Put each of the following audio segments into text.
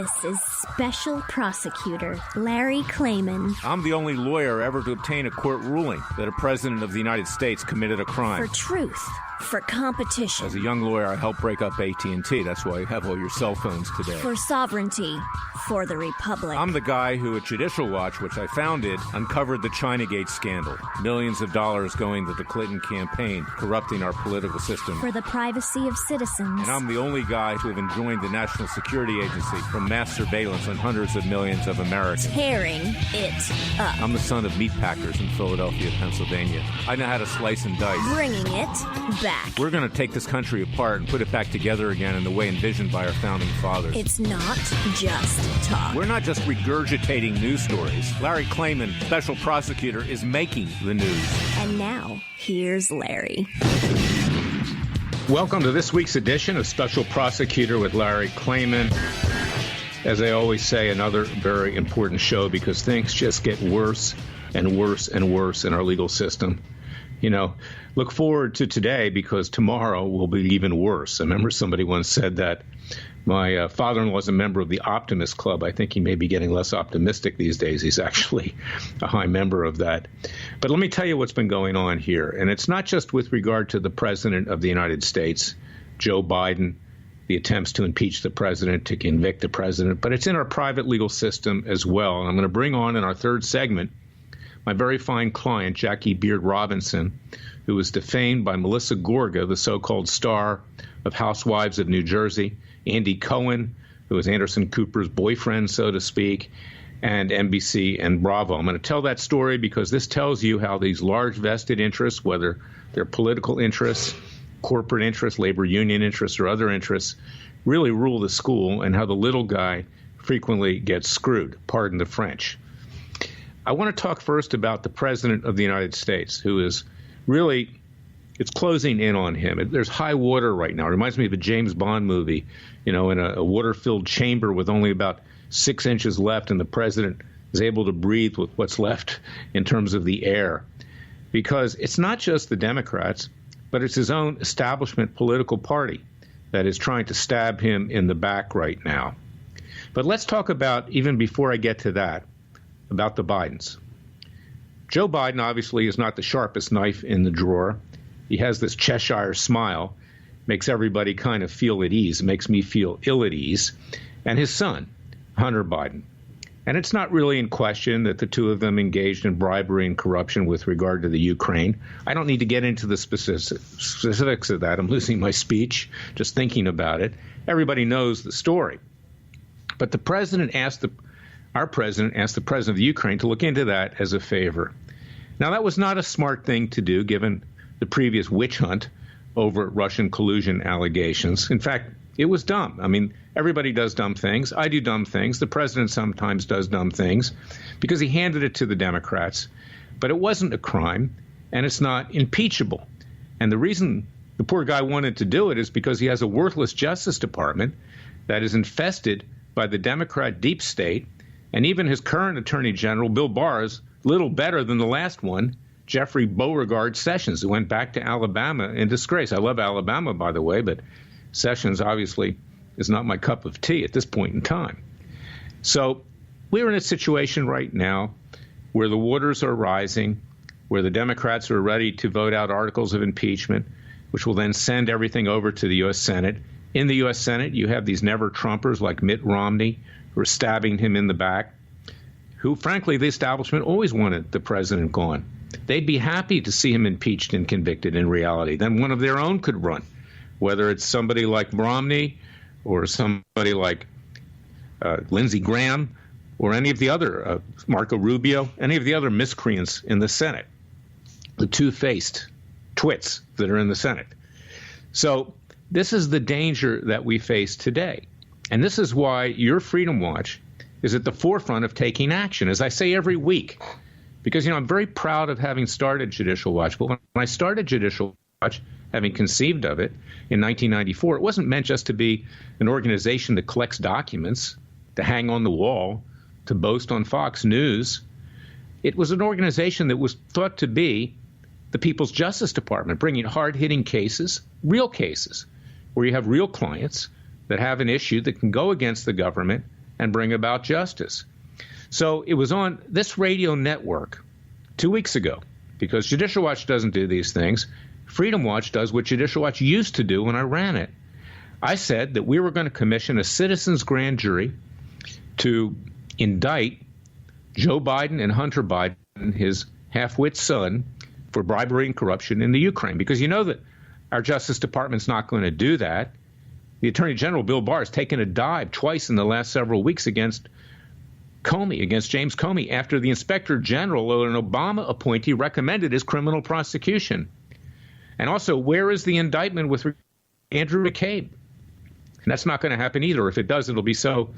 This is Special Prosecutor Larry Klayman. I'm the only lawyer ever to obtain a court ruling that a president of the United States committed a crime. For truth. For competition. As a young lawyer, I helped break up AT&T. That's why you have all your cell phones today. For sovereignty. For the Republic. I'm the guy who at Judicial Watch, which I founded, uncovered the Chinagate scandal. Millions of dollars going to the Clinton campaign, corrupting our political system. For the privacy of citizens. And I'm the only guy to have enjoined the National Security Agency from mass surveillance on hundreds of millions of Americans. Tearing it up. I'm the son of meatpackers in Philadelphia, Pennsylvania. I know how to slice and dice. Bringing it back. We're going to take this country apart and put it back together again in the way envisioned by our founding fathers. It's not just talk. We're not just regurgitating news stories. Larry Klayman, special prosecutor, is making the news. And now, here's Larry. Welcome to this week's edition of Special Prosecutor with Larry Klayman. As I always say, another very important show because things just get worse and worse and worse in our legal system. You know, look forward to today because tomorrow will be even worse. I remember somebody once said that my father-in-law is a member of the Optimist Club. I think he may be getting less optimistic these days. He's actually a high member of that. But let me tell you what's been going on here. And it's not just with regard to the President of the United States, Joe Biden, the attempts to impeach the president, to convict the president, but it's in our private legal system as well. And I'm going to bring on in our third segment my very fine client, Jackie Beard Robinson, who was defamed by Melissa Gorga, the so-called star of Housewives of New Jersey, Andy Cohen, who was Anderson Cooper's boyfriend, so to speak, and NBC and Bravo. I'm going to tell that story because this tells you how these large vested interests, whether they're political interests, corporate interests, labor union interests, or other interests, really rule the school and how the little guy frequently gets screwed. Pardon the French. I want to talk first about the President of the United States, who is really, it's closing in on him. There's high water right now. It reminds me of a James Bond movie, you know, in a water-filled chamber with only about 6 inches left, and the president is able to breathe with what's left in terms of the air. Because it's not just the Democrats, but it's his own establishment political party that is trying to stab him in the back right now. But let's talk about, even before I get to that, about the Bidens. Joe Biden obviously is not the sharpest knife in the drawer. He has this Cheshire smile, makes everybody kind of feel at ease, makes me feel ill at ease, and his son, Hunter Biden. And it's not really in question that the two of them engaged in bribery and corruption with regard to the Ukraine. I don't need to get into the specifics of that. I'm losing my speech just thinking about it. Everybody knows the story. But the president our president asked the president of the Ukraine to look into that as a favor. Now, that was not a smart thing to do, given the previous witch hunt over Russian collusion allegations. In fact, it was dumb. I mean, everybody does dumb things. I do dumb things. The president sometimes does dumb things because he handed it to the Democrats. But it wasn't a crime, and it's not impeachable. And the reason the poor guy wanted to do it is because he has a worthless Justice Department that is infested by the Democrat deep state. And even his current Attorney General, Bill Barr, is little better than the last one, Jeffrey Beauregard Sessions, who went back to Alabama in disgrace. I love Alabama, by the way, but Sessions obviously is not my cup of tea at this point in time. So we're in a situation right now where the waters are rising, where the Democrats are ready to vote out articles of impeachment, which will then send everything over to the U.S. Senate. In the U.S. Senate, you have these never-Trumpers like Mitt Romney, who are stabbing him in the back, who, frankly, the establishment always wanted the president gone. They'd be happy to see him impeached and convicted in reality. Then one of their own could run, whether it's somebody like Romney or somebody like Lindsey Graham or any of the other, Marco Rubio, any of the other miscreants in the Senate, the two-faced twits that are in the Senate. So this is the danger that we face today. And this is why your Freedom Watch is at the forefront of taking action, as I say every week. Because, you know, I'm very proud of having started Judicial Watch. But when I started Judicial Watch, having conceived of it in 1994, it wasn't meant just to be an organization that collects documents, to hang on the wall, to boast on Fox News. It was an organization that was thought to be the People's Justice Department, bringing hard-hitting cases, real cases, where you have real clients that have an issue that can go against the government and bring about justice. So it was on this radio network 2 weeks ago, because Judicial Watch doesn't do these things. Freedom Watch does what Judicial Watch used to do when I ran it. I said that we were going to commission a citizens grand jury to indict Joe Biden and Hunter Biden, his half-wit son, for bribery and corruption in the Ukraine. Because you know that our Justice Department's not going to do that. The Attorney General, Bill Barr, has taken a dive twice in the last several weeks against James Comey, after the Inspector General, an Obama appointee, recommended his criminal prosecution. And also, where is the indictment with Andrew McCabe? And that's not going to happen either. If it does, it'll be so,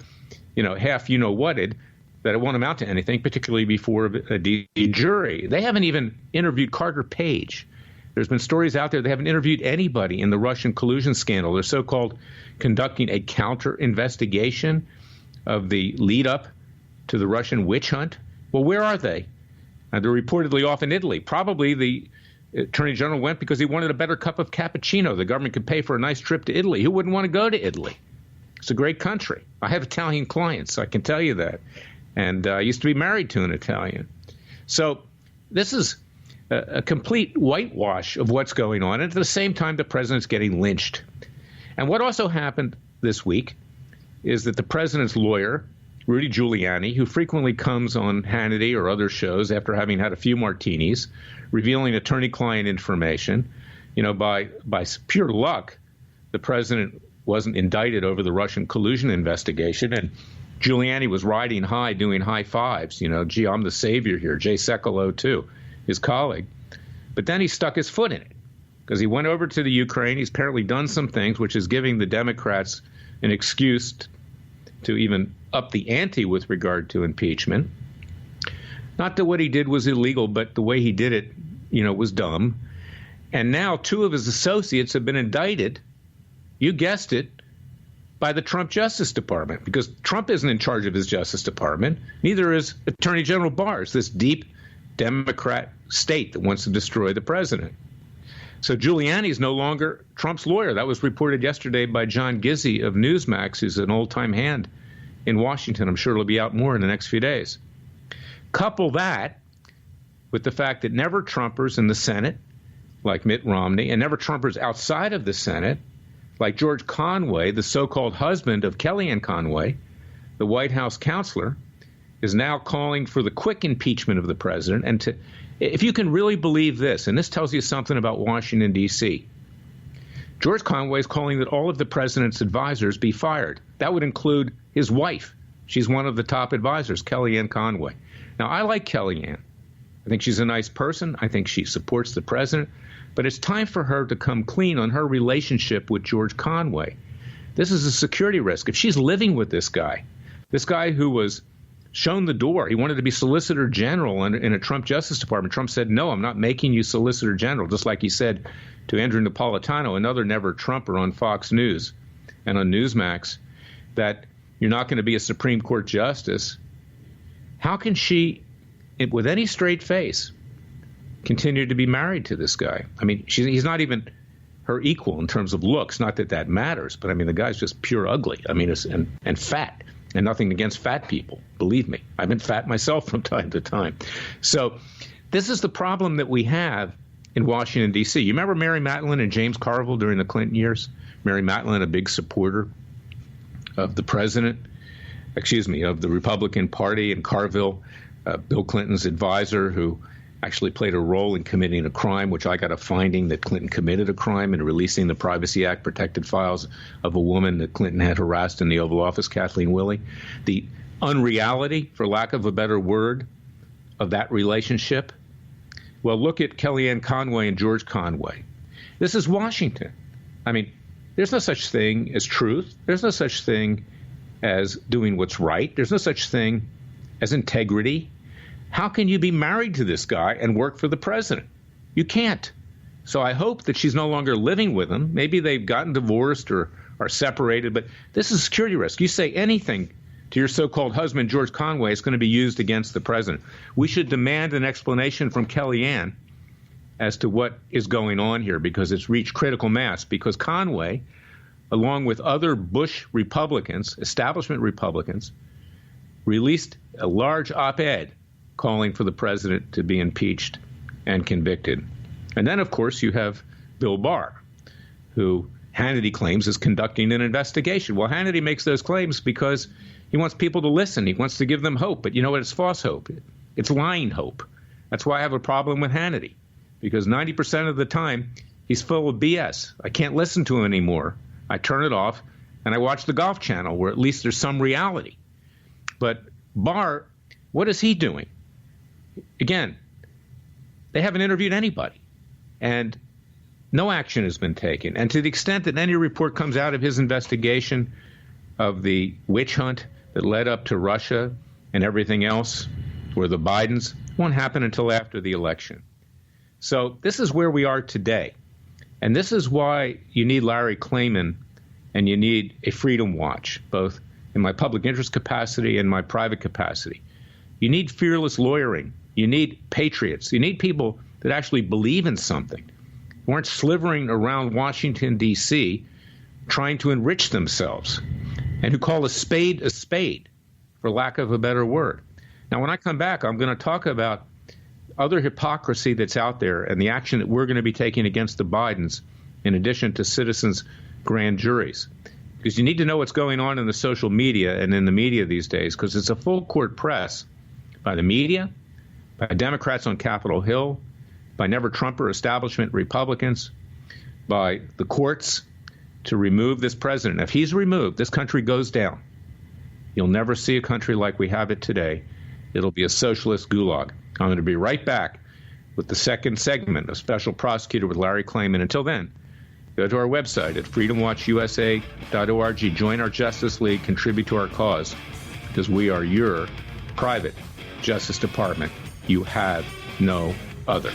half you-know-whatted that it won't amount to anything, particularly before a D.C. jury. They haven't even interviewed Carter Page. There's been stories out there they haven't interviewed anybody in the Russian collusion scandal. They're so-called conducting a counter-investigation of the lead-up to the Russian witch hunt. Well, where are they? They're reportedly off in Italy. Probably the Attorney General went because he wanted a better cup of cappuccino. The government could pay for a nice trip to Italy. Who wouldn't want to go to Italy? It's a great country. I have Italian clients, I can tell you that. And I used to be married to an Italian. So this is a complete whitewash of what's going on. And at the same time, the president's getting lynched. And what also happened this week is that the president's lawyer, Rudy Giuliani, who frequently comes on Hannity or other shows after having had a few martinis, revealing attorney-client information, by pure luck, the president wasn't indicted over the Russian collusion investigation, and Giuliani was riding high, doing high fives. Gee, I'm the savior here. Jay Sekulow, too, his colleague. But then he stuck his foot in it because he went over to the Ukraine. He's apparently done some things, which is giving the Democrats an excuse to even up the ante with regard to impeachment. Not that what he did was illegal, but the way he did it, was dumb. And now 2 of his associates have been indicted, you guessed it, by the Trump Justice Department, because Trump isn't in charge of his Justice Department. Neither is Attorney General Barr. It's this deep Democrat state that wants to destroy the president. So Giuliani's no longer Trump's lawyer. That was reported yesterday by John Gizzi of Newsmax, who's an old-time hand in Washington. I'm sure it'll be out more in the next few days. Couple that with the fact that never Trumpers in the Senate, like Mitt Romney, and never Trumpers outside of the Senate, like George Conway, the so-called husband of Kellyanne Conway, the White House counselor, is now calling for the quick impeachment of the president. And if you can really believe this, and this tells you something about Washington, D.C., George Conway is calling that all of the president's advisors be fired. That would include his wife. She's one of the top advisors, Kellyanne Conway. Now, I like Kellyanne. I think she's a nice person. I think she supports the president. But it's time for her to come clean on her relationship with George Conway. This is a security risk. If she's living with this guy who was shown the door, he wanted to be Solicitor General in a Trump Justice Department. Trump said, no, I'm not making you Solicitor General, just like he said to Andrew Napolitano, another never Trumper on Fox News and on Newsmax, that you're not going to be a Supreme Court justice. How can she, with any straight face, continue to be married to this guy? I mean, he's not even her equal in terms of looks. Not that that matters, but I mean, the guy's just pure ugly. I mean, and fat, and nothing against fat people. Believe me, I've been fat myself from time to time. So this is the problem that we have in Washington, D.C. You remember Mary Matlin and James Carville during the Clinton years? Mary Matlin, a big supporter of the president, of the Republican Party, and Carville, Bill Clinton's advisor, who actually played a role in committing a crime, which I got a finding that Clinton committed a crime in releasing the Privacy Act protected files of a woman that Clinton had harassed in the Oval Office, Kathleen Willey. The unreality, for lack of a better word, of that relationship. Well, look at Kellyanne Conway and George Conway. This is Washington. I mean, there's no such thing as truth. There's no such thing as doing what's right. There's no such thing as integrity. How can you be married to this guy and work for the president? You can't. So I hope that she's no longer living with him. Maybe they've gotten divorced or are separated, but this is a security risk. You say anything to your so-called husband, George Conway, is going to be used against the president. We should demand an explanation from Kellyanne as to what is going on here, because it's reached critical mass, because Conway along with other Bush Republicans, establishment Republicans, released a large op-ed calling for the president to be impeached and convicted. And then, of course, you have Bill Barr, who Hannity claims is conducting an investigation. Well, Hannity makes those claims because he wants people to listen. He wants to give them hope. But you know what? It's false hope. It's lying hope. That's why I have a problem with Hannity, because 90% of the time he's full of BS. I can't listen to him anymore. I turn it off and I watch the Golf Channel, where at least there's some reality. But Barr, what is he doing? Again, they haven't interviewed anybody, and no action has been taken. And to the extent that any report comes out of his investigation of the witch hunt that led up to Russia and everything else, or the Bidens, won't happen until after the election. So this is where we are today. And this is why you need Larry Klayman and you need a Freedom Watch, both in my public interest capacity and my private capacity. You need fearless lawyering. You need patriots. You need people that actually believe in something, who aren't slithering around Washington, D.C., trying to enrich themselves, and who call a spade, for lack of a better word. Now, when I come back, I'm going to talk about other hypocrisy that's out there and the action that we're going to be taking against the Bidens, in addition to citizens' grand juries. Because you need to know what's going on in the social media and in the media these days, because it's a full court press by the media, by Democrats on Capitol Hill, by never-Trumper establishment Republicans, by the courts to remove this president. If he's removed, this country goes down. You'll never see a country like we have it today. It'll be a socialist gulag. I'm going to be right back with the second segment of Special Prosecutor with Larry Klayman. Until then, go to our website at freedomwatchusa.org. Join our Justice League. Contribute to our cause, because we are your private Justice Department. You have no other.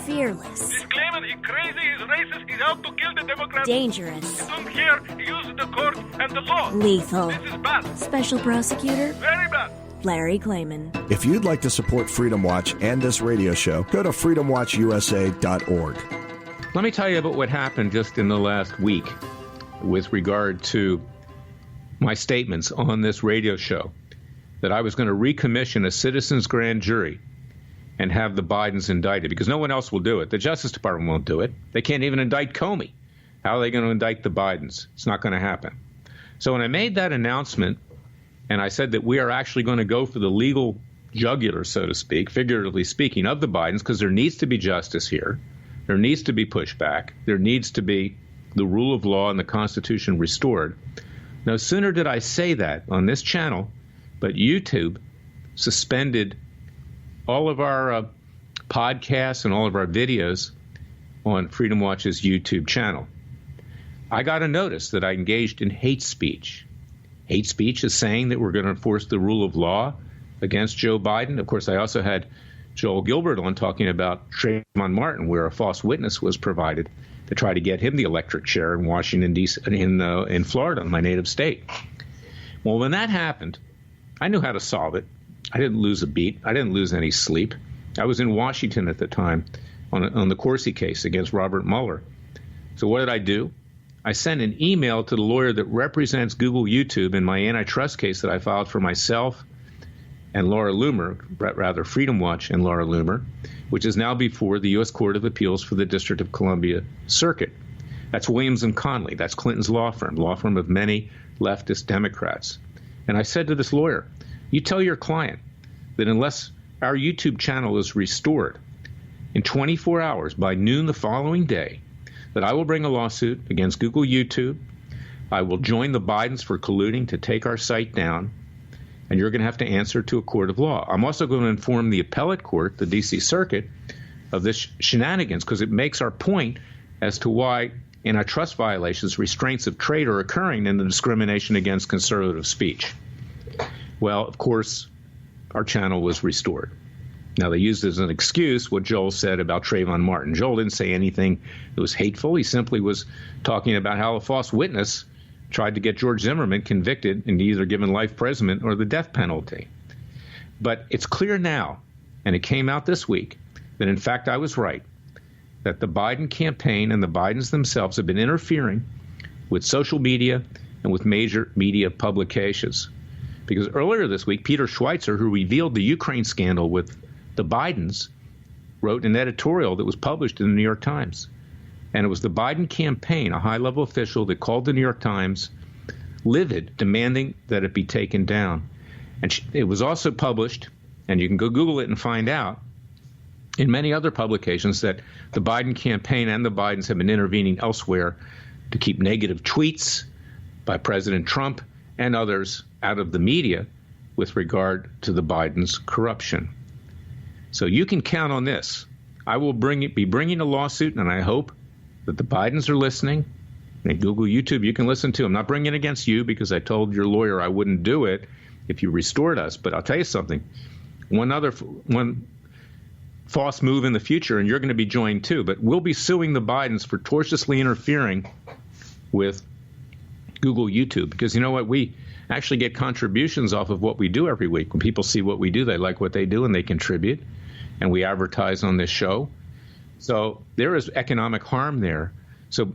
Fearless. This Klayman, he's crazy, he's racist, he's out to kill the Democrats. Dangerous. You don't care, he uses the court and the law. Lethal. This is bad. Special Prosecutor Very bad. Larry Klayman. If you'd like to support Freedom Watch and this radio show, go to freedomwatchusa.org. Let me tell you about what happened just in the last week with regard to my statements on this radio show, that I was going to recommission a citizens' grand jury and have the Bidens indicted, because no one else will do it. The Justice Department won't do it. They can't even indict Comey. How are they going to indict the Bidens? It's not going to happen. So when I made that announcement, and I said that we are actually going to go for the legal jugular, so to speak, figuratively speaking, of the Bidens, because there needs to be justice here. There needs to be pushback. There needs to be the rule of law and the Constitution restored. No sooner did I say that on this channel, but YouTube suspended all of our podcasts and all of our videos on Freedom Watch's YouTube channel. I got a notice that I engaged in hate speech. Hate speech is saying that we're going to enforce the rule of law against Joe Biden. Of course, I also had Joel Gilbert on talking about Trayvon Martin, where a false witness was provided to try to get him the electric chair in Washington, D.C., in Florida, my native state. Well, when that happened, I knew how to solve it. I didn't lose a beat. I didn't lose any sleep. I was in Washington at the time on the Corsi case against Robert Mueller. So what did I do? I sent an email to the lawyer that represents Google-YouTube in my antitrust case that I filed for myself and Laura Loomer, rather Freedom Watch and Laura Loomer, which is now before the U.S. Court of Appeals for the District of Columbia Circuit. That's Williams and Conley. That's Clinton's law firm of many leftist Democrats. And I said to this lawyer, you tell your client that unless our YouTube channel is restored in 24 hours by noon the following day, that I will bring a lawsuit against Google-YouTube. I will join the Bidens for colluding to take our site down, and you're going to have to answer to a court of law. I'm also going to inform the appellate court, the D.C. Circuit, of this shenanigans, because it makes our point as to why antitrust violations, restraints of trade are occurring in the discrimination against conservative speech. Well, of course, our channel was restored. Now, they used as an excuse what Joel said about Trayvon Martin. Joel didn't say anything that was hateful. He simply was talking about how a false witness tried to get George Zimmerman convicted and either given life imprisonment or the death penalty. But it's clear now, and it came out this week, that in fact I was right, that the Biden campaign and the Bidens themselves have been interfering with social media and with major media publications. Because earlier this week, Peter Schweitzer, who revealed the Ukraine scandal with the Bidens, wrote an editorial that was published in the New York Times. And it was the Biden campaign, a high-level official, that called the New York Times livid, demanding that it be taken down. And it was also published, and you can go Google it and find out, in many other publications that the Biden campaign and the Bidens have been intervening elsewhere to keep negative tweets by President Trump and others out of the media with regard to the Bidens' corruption. So you can count on this. I will be bringing a lawsuit, and I hope that the Bidens are listening. And Google-YouTube, you can listen to. I'm not bringing it against you because I told your lawyer I wouldn't do it if you restored us. But I'll tell you something. One false move in the future, and you're going to be joined too, but we'll be suing the Bidens for tortiously interfering with Google-YouTube. Because you know what? We actually get contributions off of what we do every week. When people see what we do, they like what they do, and they contribute. And we advertise on this show. So there is economic harm there. So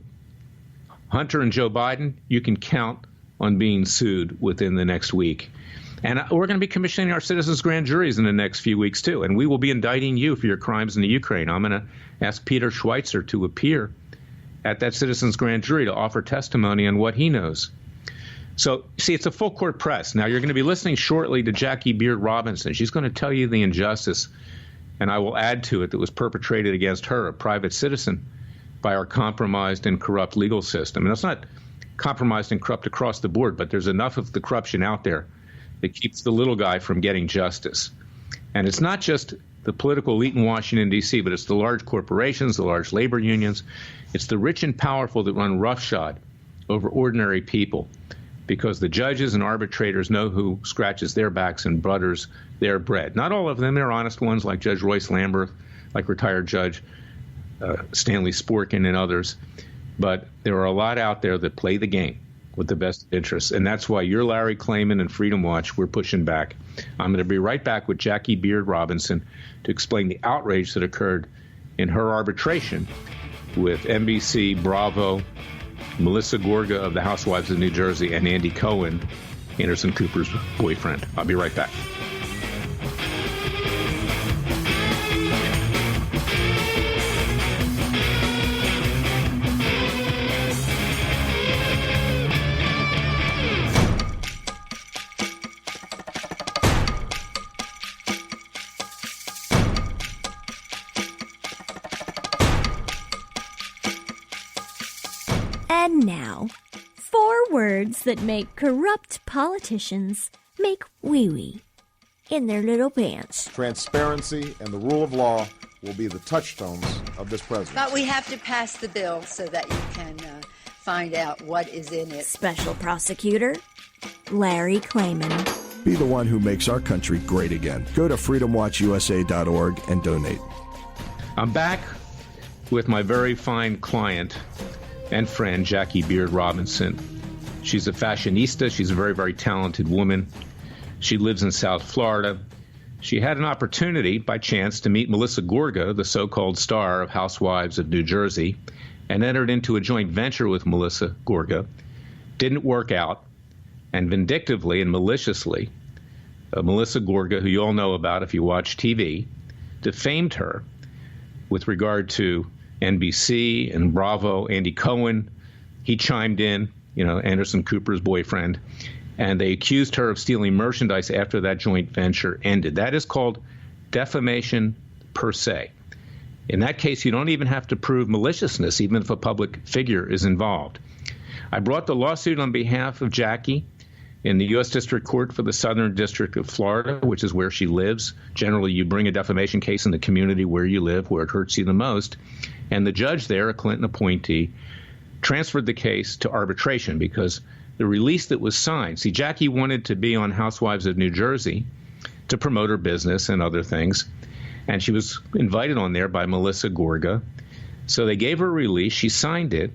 Hunter and Joe Biden, you can count on being sued within the next week. And we're going to be commissioning our citizens' grand juries in the next few weeks, too. And we will be indicting you for your crimes in the Ukraine. I'm going to ask Peter Schweitzer to appear at that citizens' grand jury to offer testimony on what he knows. So, see, it's a full court press. Now, you're going to be listening shortly to Jackie Beard Robinson. She's going to tell you the injustice, and I will add to it, that was perpetrated against her, a private citizen, by our compromised and corrupt legal system. And it's not compromised and corrupt across the board, but there's enough of the corruption out there that keeps the little guy from getting justice. And it's not just the political elite in Washington, D.C., but it's the large corporations, the large labor unions. It's the rich and powerful that run roughshod over ordinary people, because the judges and arbitrators know who scratches their backs and butters their bread. Not all of them. They're honest ones like Judge Royce Lamberth, like retired Judge Stanley Sporkin and others. But there are a lot out there that play the game with the best interests. And that's why you're Larry Klayman and Freedom Watch. We're pushing back. I'm going to be right back with Jackie Beard Robinson to explain the outrage that occurred in her arbitration with NBC, Bravo, Melissa Gorga of the Housewives of New Jersey, and Andy Cohen, Anderson Cooper's boyfriend. I'll be right back. And now, 4 words that make corrupt politicians make wee-wee in their little pants. Transparency and the rule of law will be the touchstones of this presidency. But we have to pass the bill so that you can find out what is in it. Special Prosecutor Larry Klayman. Be the one who makes our country great again. Go to freedomwatchusa.org and donate. I'm back with my very fine client and friend, Jackie Beard Robinson. She's a fashionista. She's a very, very talented woman. She lives in South Florida. She had an opportunity, by chance, to meet Melissa Gorga, the so-called star of Housewives of New Jersey, and entered into a joint venture with Melissa Gorga. Didn't work out, and vindictively and maliciously, Melissa Gorga, who you all know about if you watch TV, defamed her with regard to NBC and Bravo. Andy Cohen, he chimed in, Anderson Cooper's boyfriend, and they accused her of stealing merchandise after that joint venture ended. That is called defamation per se. In that case, you don't even have to prove maliciousness, even if a public figure is involved. I brought the lawsuit on behalf of Jackie in the U.S. District Court for the Southern District of Florida, which is where she lives. Generally, you bring a defamation case in the community where you live, where it hurts you the most. And the judge there, a Clinton appointee, transferred the case to arbitration because the release that was signed. See, Jackie wanted to be on Housewives of New Jersey to promote her business and other things. And she was invited on there by Melissa Gorga. So they gave her a release. She signed it.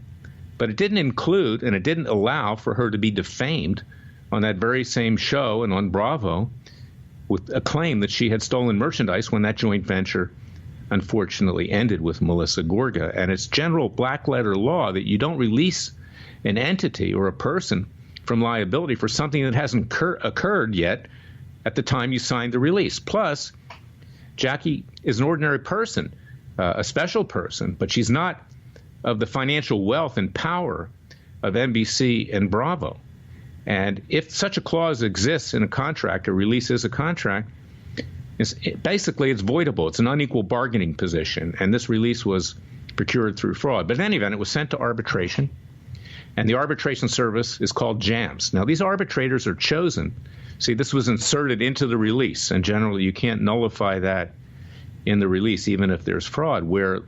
But it didn't include and it didn't allow for her to be defamed on that very same show and on Bravo with a claim that she had stolen merchandise when that joint venture unfortunately ended with Melissa Gorga. And it's general black letter law that you don't release an entity or a person from liability for something that hasn't occurred yet at the time you signed the release. Plus, Jackie is an ordinary person, a special person, but she's not of the financial wealth and power of NBC and Bravo. And if such a clause exists in a contract, a release is a contract, basically it's voidable. It's an unequal bargaining position. And this release was procured through fraud. But in any event, it was sent to arbitration. And the arbitration service is called JAMS. Now, these arbitrators are chosen. See, this was inserted into the release. And generally, you can't nullify that in the release, even if there's fraud, where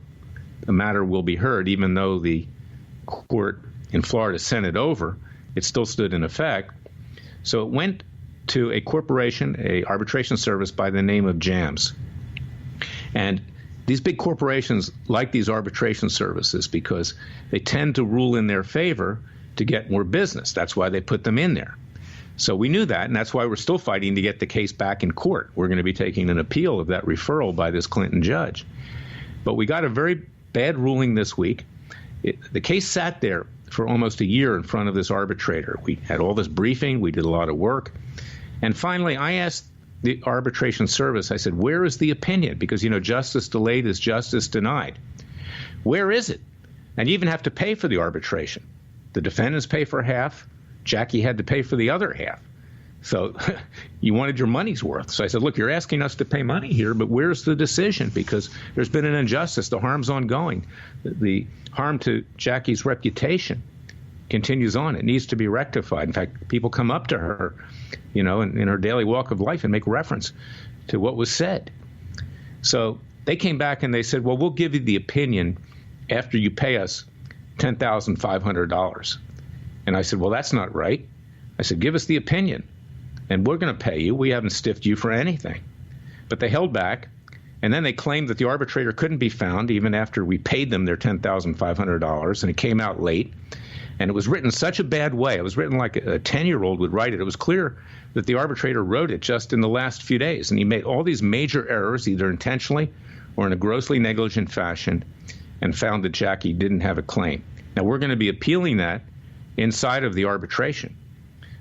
the matter will be heard, even though the court in Florida sent it over. It still stood in effect. So it went to a corporation, a arbitration service by the name of JAMS. And these big corporations like these arbitration services because they tend to rule in their favor to get more business. That's why they put them in there. So we knew that, and that's why we're still fighting to get the case back in court. We're going to be taking an appeal of that referral by this Clinton judge. But we got a very bad ruling this week. The case sat there for almost a year in front of this arbitrator. We had all this briefing. We did a lot of work. And finally, I asked the arbitration service, I said, where is the opinion? Because, you know, justice delayed is justice denied. Where is it? And you even have to pay for the arbitration. The defendants pay for half. Jackie had to pay for the other half. So you wanted your money's worth. So I said, look, you're asking us to pay money here, but where's the decision? Because there's been an injustice. The harm's ongoing. The harm to Jackie's reputation continues on. It needs to be rectified. In fact, people come up to her, you know, in her daily walk of life and make reference to what was said. So they came back and they said, well, we'll give you the opinion after you pay us $10,500. And I said, well, that's not right. I said, give us the opinion, and we're going to pay you. We haven't stiffed you for anything. But they held back, and then they claimed that the arbitrator couldn't be found even after we paid them their $10,500, and it came out late. And it was written such a bad way. It was written like a 10-year-old would write it. It was clear that the arbitrator wrote it just in the last few days, and he made all these major errors, either intentionally or in a grossly negligent fashion, and found that Jackie didn't have a claim. Now, we're going to be appealing that inside of the arbitration.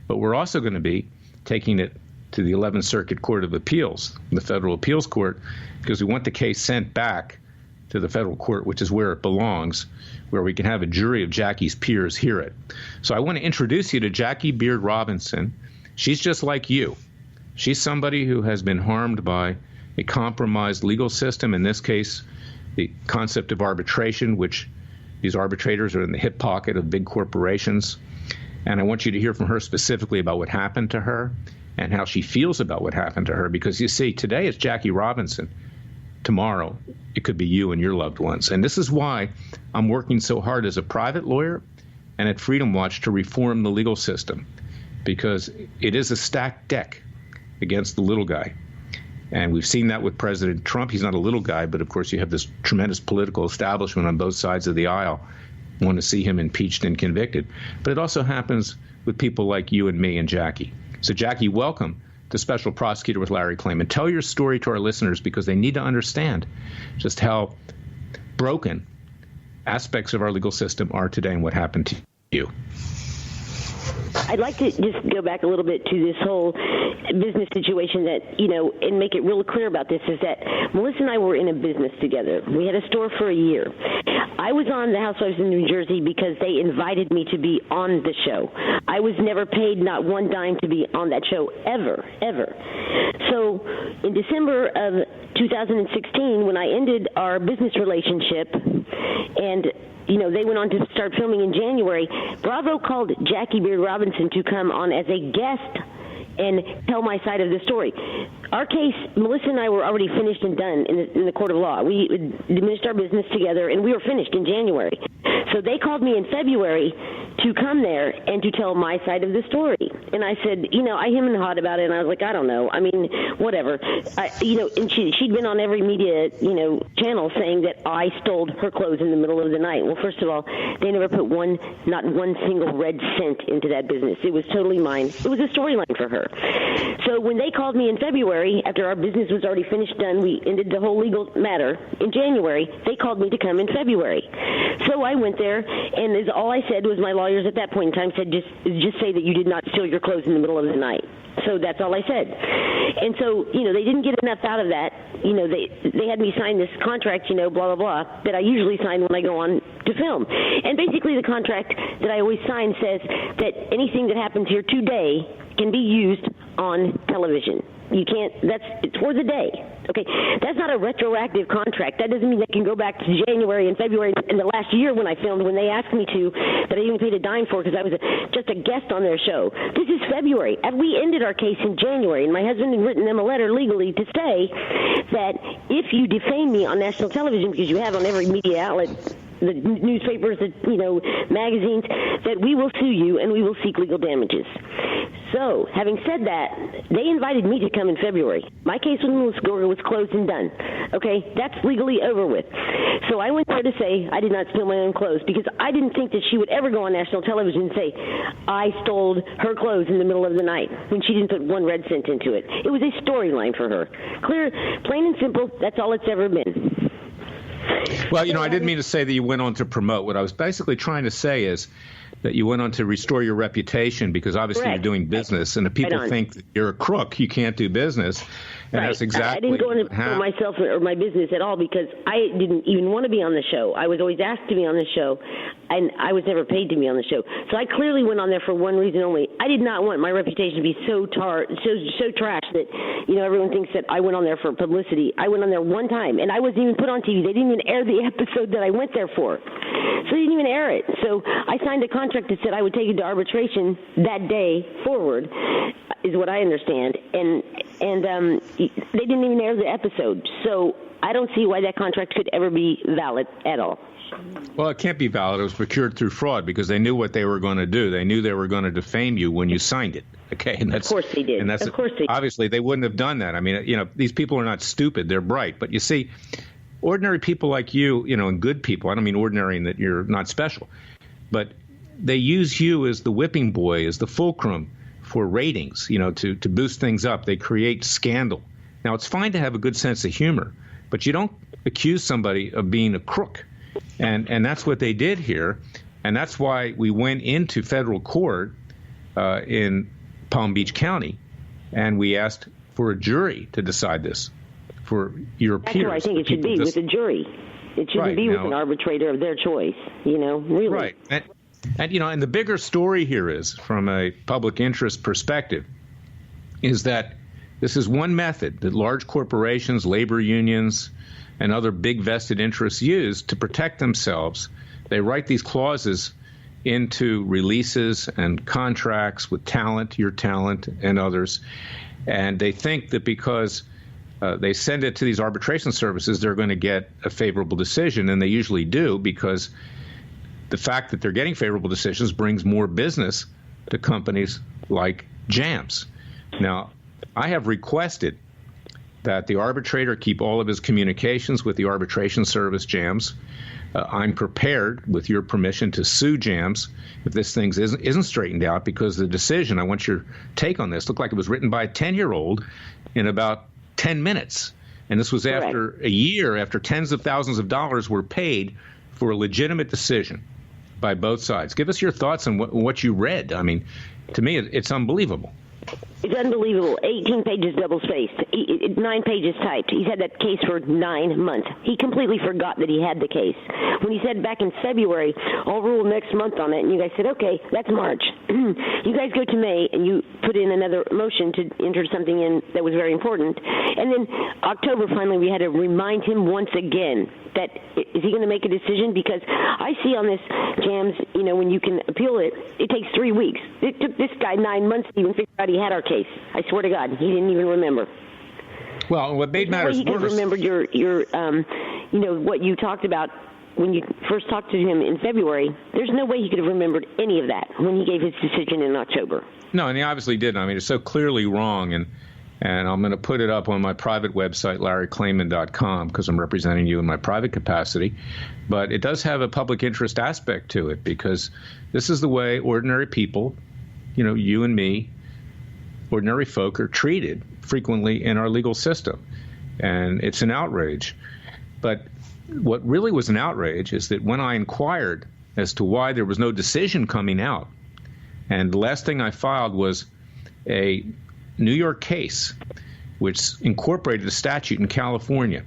But we're also going to be taking it to the 11th Circuit Court of Appeals, the Federal Appeals Court, because we want the case sent back to the federal court, which is where it belongs, where we can have a jury of Jackie's peers hear it. So I want to introduce you to Jackie Beard Robinson. She's just like you. She's somebody who has been harmed by a compromised legal system, in this case, the concept of arbitration, which these arbitrators are in the hip pocket of big corporations. And I want you to hear from her specifically about what happened to her and how she feels about what happened to her. Because you see, today it's Jackie Robinson. Tomorrow, it could be you and your loved ones. And this is why I'm working so hard as a private lawyer and at Freedom Watch to reform the legal system, because it is a stacked deck against the little guy. And we've seen that with President Trump. He's not a little guy, but of course you have this tremendous political establishment on both sides of the aisle want to see him impeached and convicted. But it also happens with people like you and me and Jackie. So Jackie, welcome to Special Prosecutor with Larry Klayman. Tell your story to our listeners, because they need to understand just how broken aspects of our legal system are today and what happened to you. I'd like to just go back a little bit to this whole business situation that, you know, and make it real clear about this, is that Melissa and I were in a business together. We had a store for a year. I was on the Housewives in New Jersey because they invited me to be on the show. I was never paid not one dime to be on that show, ever. So in December of 2016, when I ended our business relationship and you know, they went on to start filming in January, Bravo called Jackie Beard Robinson to come on as a guest and tell my side of the story. Our case, Melissa and I were already finished and done in the court of law. We diminished our business together, and we were finished in January. So they called me in February to come there and to tell my side of the story. And I said, I hemmed and hawed about it, and I was like, I don't know. I mean, whatever. And she'd been on every media, channel saying that I stole her clothes in the middle of the night. Well, first of all, they never put not one single red cent into that business. It was totally mine. It was a storyline for her. So when they called me in February, after our business was already finished, done, we ended the whole legal matter. In January, they called me to come in February. So I went there, and all I said was my lawyers at that point in time said, just say that you did not steal your clothes in the middle of the night. So that's all I said. And so, they didn't get enough out of that. They had me sign this contract, blah, blah, blah, that I usually sign when I go on to film. And basically the contract that I always sign says that anything that happens here today can be used on television. You can't, it's for the day. Okay, that's not a retroactive contract. That doesn't mean they can go back to January and February and the last year when I filmed, when they asked me to, that I even paid a dime for because I was just a guest on their show. This is February. And we ended our case in January, and my husband had written them a letter legally to say that if you defame me on national television, because you have on every media outlet, the newspapers, magazines, that we will sue you and we will seek legal damages. So, having said that, they invited me to come in February. My case with Melissa Gorga was closed and done. Okay? That's legally over with. So I went there to say I did not steal my own clothes because I didn't think that she would ever go on national television and say I stole her clothes in the middle of the night when she didn't put one red cent into it. It was a storyline for her. Clear, plain and simple, that's all it's ever been. Well, I didn't mean to say that you went on to promote. What I was basically trying to say is that you went on to restore your reputation because obviously Correct. You're doing business, and if people think that you're a crook, you can't do business. And right. That's exactly I didn't go into myself or my business at all because I didn't even want to be on the show. I was always asked to be on the show, and I was never paid to be on the show. So I clearly went on there for one reason only. I did not want my reputation to be so trash that everyone thinks that I went on there for publicity. I went on there one time, and I wasn't even put on TV. They didn't even air the episode that I went there for. So they didn't even air it. So I signed a contract that said I would take it to arbitration that day forward, is what I understand. And they didn't even air the episode. So I don't see why that contract could ever be valid at all. Well, it can't be valid. It was procured through fraud because they knew what they were going to do. They knew they were going to defame you when you signed it. Okay, and that's, of course they did. And that's, of course they did. Obviously, they wouldn't have done that. I mean, these people are not stupid. They're bright. But you see, ordinary people like you, and good people, I don't mean ordinary in that you're not special, but they use you as the whipping boy, as the fulcrum for ratings, to boost things up. They create scandal. Now, it's fine to have a good sense of humor, but you don't accuse somebody of being a crook. And that's what they did here. And that's why we went into federal court in Palm Beach County, and we asked for a jury to decide this for your peers. That's where I think it should be, with a jury. It shouldn't be with an arbitrator of their choice, really. Right. And the bigger story here is, from a public interest perspective, is that this is one method that large corporations, labor unions, and other big vested interests use to protect themselves. They write these clauses into releases and contracts with talent, your talent, and others. And they think that because they send it to these arbitration services, they're going to get a favorable decision, and they usually do, because the fact that they're getting favorable decisions brings more business to companies like JAMS. Now, I have requested that the arbitrator keep all of his communications with the arbitration service, JAMS. I'm prepared, with your permission, to sue JAMS if this thing isn't straightened out, because the decision, I want your take on this, looked like it was written by a 10-year-old in about 10 minutes. And this was after a year, after tens of thousands of dollars were paid for a legitimate decision by both sides. Give us your thoughts on what you read. I mean, to me, it's unbelievable. It's unbelievable. 18 pages double-spaced, 9 pages typed. He's had that case for 9 months. He completely forgot that he had the case. When he said back in February, I'll rule next month on it, and you guys said, okay, that's March. You guys go to May, and you put in another motion to enter something in that was very important. And then October, finally, we had to remind him once again that, is he going to make a decision? Because I see on this JAMS, when you can appeal it, it takes 3 weeks. It took this guy 9 months to even figure out he had our case. I swear to God, he didn't even remember. Well, what made matters worse. He remembered your what you talked about when you first talked to him in February, there's no way he could have remembered any of that when he gave his decision in October. No, and he obviously didn't. I mean, it's so clearly wrong, and I'm going to put it up on my private website, LarryKlayman.com, because I'm representing you in my private capacity. But it does have a public interest aspect to it, because this is the way ordinary people, you and me, ordinary folk, are treated frequently in our legal system. And it's an outrage. But what really was an outrage is that when I inquired as to why there was no decision coming out, and the last thing I filed was a New York case which incorporated a statute in California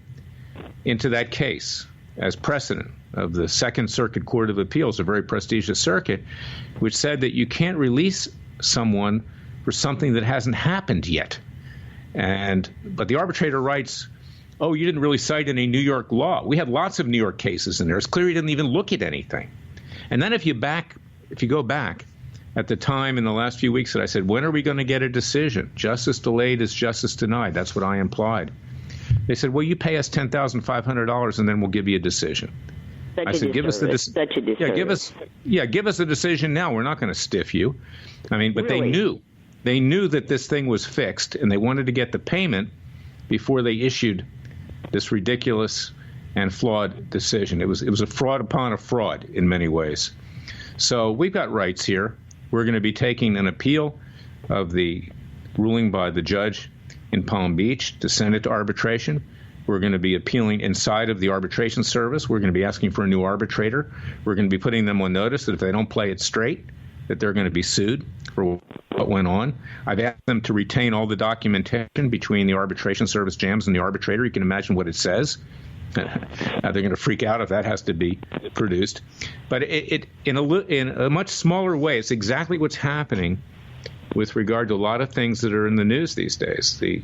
into that case as precedent of the Second Circuit Court of Appeals, a very prestigious circuit, which said that you can't release someone for something that hasn't happened yet. But the arbitrator writes, oh, you didn't really cite any New York law. We had lots of New York cases in there. It's clear you didn't even look at anything. And then if you go back at the time in the last few weeks that I said, when are we going to get a decision? Justice delayed is justice denied. That's what I implied. They said, well, you pay us $10,500 and then we'll give you a decision. I said, give us the decision. Give us a decision now. We're not going to stiff you. I mean, but really? They knew that this thing was fixed, and they wanted to get the payment before they issued this ridiculous and flawed decision. It was a fraud upon a fraud in many ways. So we've got rights here. We're going to be taking an appeal of the ruling by the judge in Palm Beach to send it to arbitration. We're going to be appealing inside of the arbitration service. We're going to be asking for a new arbitrator. We're going to be putting them on notice that if they don't play it straight, that they're going to be sued for what went on. I've asked them to retain all the documentation between the arbitration service jams and the arbitrator. You can imagine what it says. They're going to freak out if that has to be produced. But in a much smaller way, it's exactly what's happening with regard to a lot of things that are in the news these days. The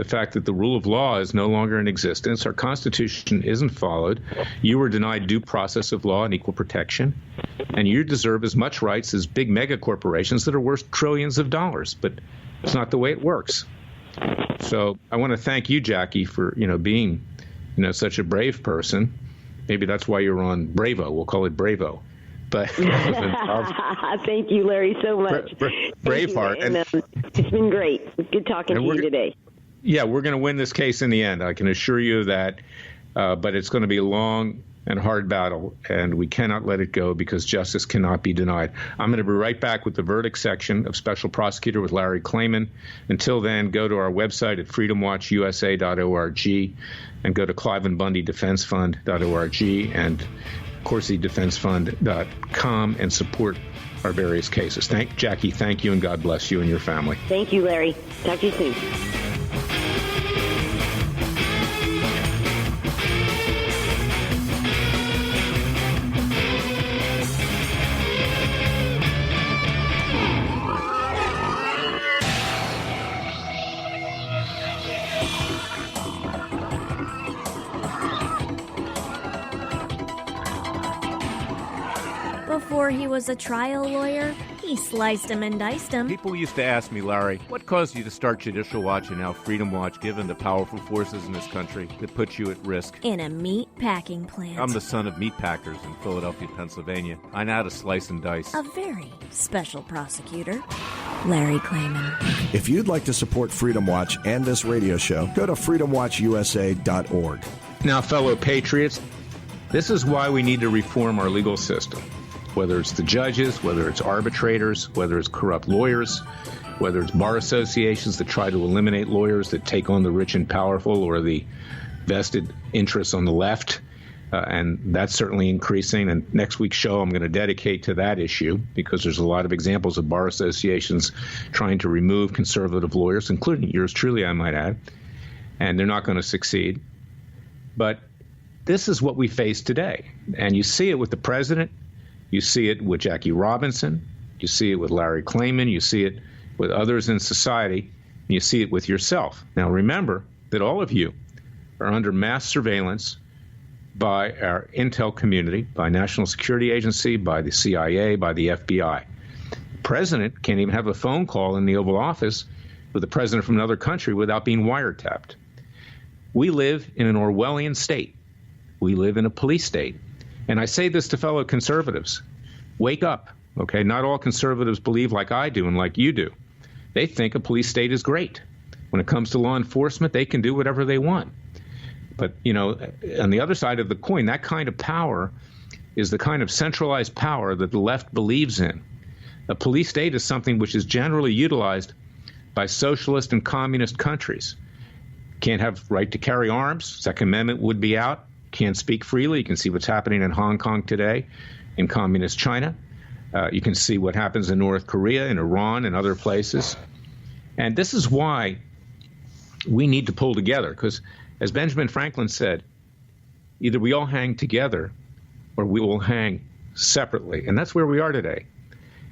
fact that the rule of law is no longer in existence. Our Constitution isn't followed. You were denied due process of law and equal protection. And you deserve as much rights as big mega corporations that are worth trillions of dollars. But it's not the way it works. So I want to thank you, Jackie, for being such a brave person. Maybe that's why you're on Bravo. We'll call it Bravo. But thank you, Larry, so much. Braveheart. And it's been great. Good talking to you today. Yeah, we're going to win this case in the end. I can assure you that. But it's going to be a long and hard battle, and we cannot let it go because justice cannot be denied. I'm going to be right back with the verdict section of Special Prosecutor with Larry Klayman. Until then, go to our website at freedomwatchusa.org and go to ClivenBundyDefenseFund.org and CorseyDefenseFund.com and support our various cases. Jackie, thank you, and God bless you and your family. Thank you, Larry. Talk to you soon. Before he was a trial lawyer, he sliced him and diced him. People used to ask me, Larry, what caused you to start Judicial Watch and now Freedom Watch, given the powerful forces in this country that put you at risk? In a meat packing plant. I'm the son of meat packers in Philadelphia, Pennsylvania. I know how to slice and dice. A very special prosecutor, Larry Klayman. If you'd like to support Freedom Watch and this radio show, go to freedomwatchusa.org. Now, fellow patriots, this is why we need to reform our legal system. Whether it's the judges, whether it's arbitrators, whether it's corrupt lawyers, whether it's bar associations that try to eliminate lawyers that take on the rich and powerful or the vested interests on the left, and that's certainly increasing. And next week's show I'm going to dedicate to that issue because there's a lot of examples of bar associations trying to remove conservative lawyers, including yours truly, I might add, and they're not going to succeed. But this is what we face today, and you see it with the president. You see it with Jackie Robinson. You see it with Larry Klayman. You see it with others in society. And you see it with yourself. Now, remember that all of you are under mass surveillance by our intel community, by National Security Agency, by the CIA, by the FBI. The president can't even have a phone call in the Oval Office with the president from another country without being wiretapped. We live in an Orwellian state. We live in a police state. And I say this to fellow conservatives. Wake up, okay? Not all conservatives believe like I do and like you do. They think a police state is great. When it comes to law enforcement, they can do whatever they want. But, on the other side of the coin, that kind of power is the kind of centralized power that the left believes in. A police state is something which is generally utilized by socialist and communist countries. Can't have right to carry arms. Second Amendment would be out. Can't speak freely. You can see what's happening in Hong Kong today, in communist China. You can see what happens in North Korea, in Iran, and other places. And this is why we need to pull together, because as Benjamin Franklin said, either we all hang together or we will hang separately. And that's where we are today.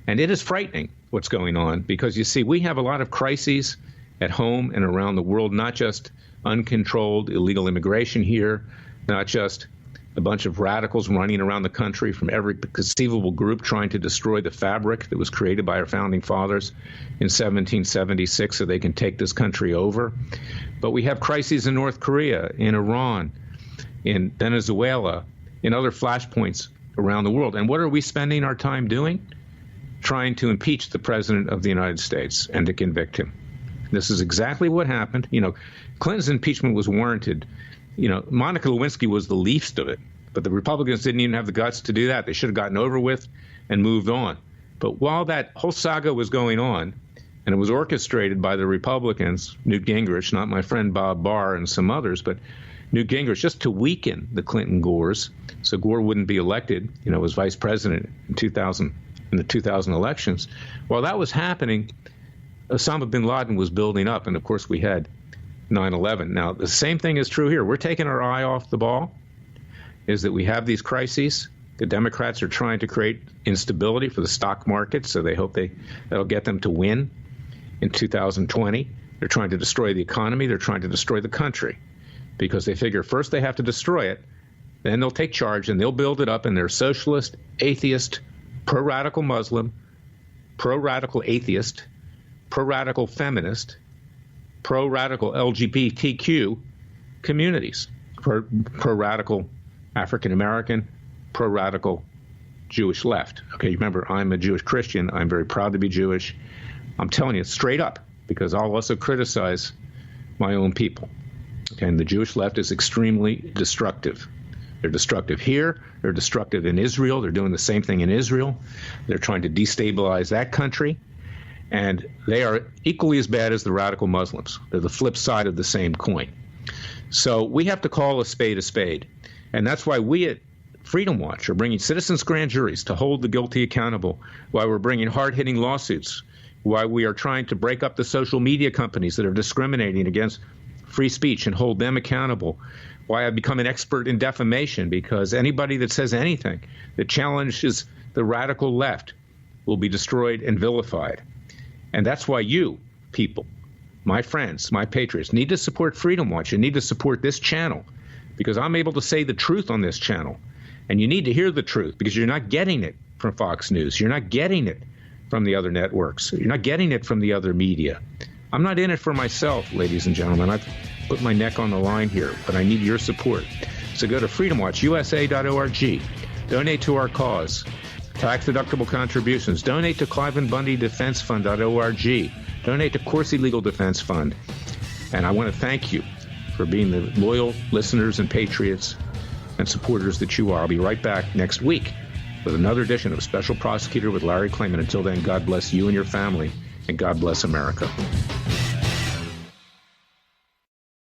And it is frightening what's going on, because you see, we have a lot of crises at home and around the world, not just uncontrolled illegal immigration here, not just a bunch of radicals running around the country from every conceivable group trying to destroy the fabric that was created by our founding fathers in 1776 so they can take this country over. But we have crises in North Korea, in Iran, in Venezuela, in other flashpoints around the world. And what are we spending our time doing? Trying to impeach the President of the United States and to convict him. This is exactly what happened. Clinton's impeachment was warranted. Monica Lewinsky was the least of it, but the Republicans didn't even have the guts to do that. They should have gotten over with and moved on. But while that whole saga was going on, and it was orchestrated by the Republicans, Newt Gingrich, not my friend Bob Barr and some others, but Newt Gingrich, just to weaken the Clinton-Gores, so Gore wouldn't be elected, as vice president in the 2000 elections. While that was happening, Osama bin Laden was building up, and of course we had 9/11. Now, the same thing is true here. We're taking our eye off the ball, is that we have these crises. The Democrats are trying to create instability for the stock market, so they hope that'll get them to win in 2020. They're trying to destroy the economy. They're trying to destroy the country, because they figure first they have to destroy it, then they'll take charge, and they'll build it up, and they're socialist, atheist, pro-radical Muslim, pro-radical atheist, pro-radical feminist, pro-radical LGBTQ communities, pro-radical African-American, pro-radical Jewish left. Okay, remember, I'm a Jewish Christian. I'm very proud to be Jewish. I'm telling you straight up, because I'll also criticize my own people. Okay, and the Jewish left is extremely destructive. They're destructive here. They're destructive in Israel. They're doing the same thing in Israel. They're trying to destabilize that country. And they are equally as bad as the radical Muslims. They're the flip side of the same coin. So we have to call a spade a spade. And that's why we at Freedom Watch are bringing citizens' grand juries to hold the guilty accountable, why we're bringing hard-hitting lawsuits, why we are trying to break up the social media companies that are discriminating against free speech and hold them accountable, why I've become an expert in defamation, because anybody that says anything that challenges the radical left will be destroyed and vilified. And that's why you, people, my friends, my patriots, need to support Freedom Watch. You need to support this channel, because I'm able to say the truth on this channel. And you need to hear the truth, because you're not getting it from Fox News. You're not getting it from the other networks. You're not getting it from the other media. I'm not in it for myself, ladies and gentlemen. I've put my neck on the line here, but I need your support. So go to freedomwatchusa.org. Donate to our cause. Tax-deductible contributions. Donate to Cliven Bundy Defense Fund.org. Donate to Corsi Legal Defense Fund. And I want to thank you for being the loyal listeners and patriots and supporters that you are. I'll be right back next week with another edition of Special Prosecutor with Larry Klayman. Until then, God bless you and your family, and God bless America.